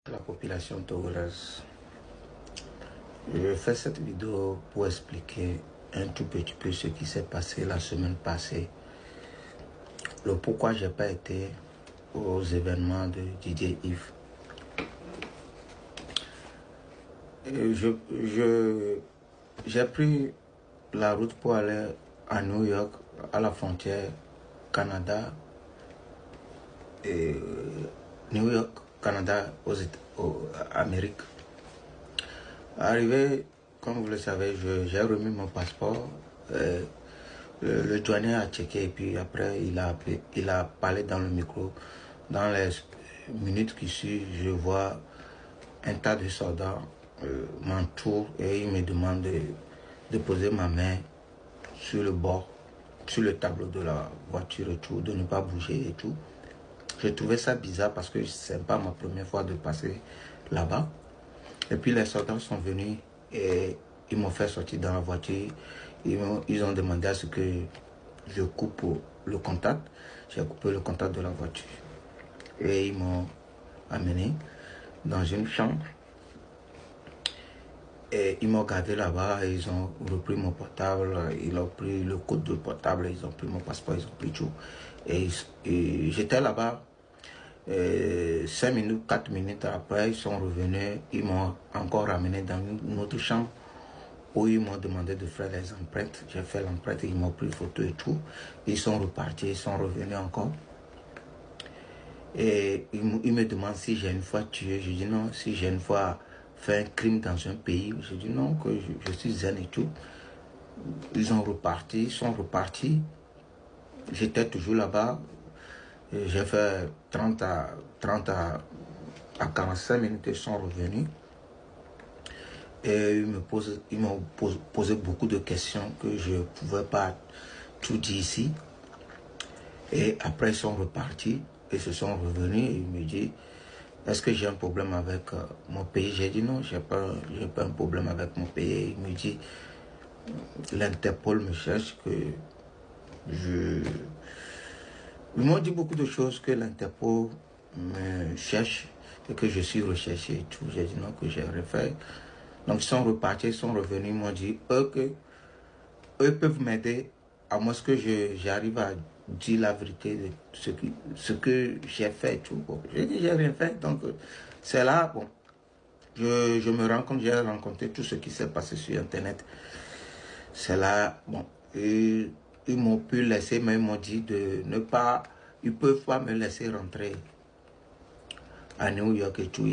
La population togolaise. Je fais cette vidéo pour expliquer un tout petit peu ce qui s'est passé la semaine passée. Le pourquoi je n'ai pas été aux événements de DJ Yves. J'ai pris la route pour aller à New York, à la frontière Canada et New York, Canada, aux Amérique. Arrivé, comme vous le savez, j'ai remis mon passeport. Le douanier a checké et puis après il a parlé dans le micro. Dans les minutes qui suivent, je vois un tas de soldats m'entourent et il me demande de poser ma main sur le bord, sur le tableau de la voiture et tout, de ne pas bouger et tout. J'ai trouvé ça bizarre parce que ce n'est pas ma première fois de passer là-bas. Et puis les soldats sont venus et ils m'ont fait sortir dans la voiture. Ils ont demandé à ce que je coupe le contact. J'ai coupé le contact de la voiture. Et ils m'ont amené dans une chambre. Et ils m'ont gardé là-bas. Ils ont repris mon portable. Ils ont pris le code de portable. Ils ont pris mon passeport. Ils ont pris tout. Et j'étais là-bas. 5 minutes, 4 minutes après, ils sont revenus. Ils m'ont encore ramené dans une autre chambre où ils m'ont demandé de faire les empreintes. J'ai fait l'empreinte, ils m'ont pris photo et tout. Ils sont repartis, ils sont revenus encore. Et ils me demandent si j'ai une fois tué. Je dis non. Si j'ai une fois fait un crime dans un pays, je dis non, que je suis zen et tout. Ils sont repartis. J'étais toujours là-bas. J'ai fait 30 à 45 minutes, ils sont revenus. Et ils m'ont posé beaucoup de questions que je ne pouvais pas tout dire ici. Et après, ils sont repartis et se sont revenus. Et ils me disent, est-ce que j'ai un problème avec mon pays? J'ai dit non, je n'ai pas un problème avec mon pays. Il me dit, l'Interpol me cherche, que Ils m'ont dit beaucoup de choses, que l'Interpol me cherche et que je suis recherché et tout. J'ai dit non, que j'ai rien fait. Donc ils sont repartis, ils sont revenus, ils m'ont dit eux peuvent m'aider à moins que j'arrive à dire la vérité de ce que j'ai fait et tout. Bon, j'ai dit j'ai rien fait, donc c'est là, bon, je me rends compte, j'ai rencontré tout ce qui s'est passé sur Internet. C'est là, bon, et ils m'ont pu laisser, mais ils m'ont dit de ne pas, ils ne peuvent pas me laisser rentrer à New York et tout.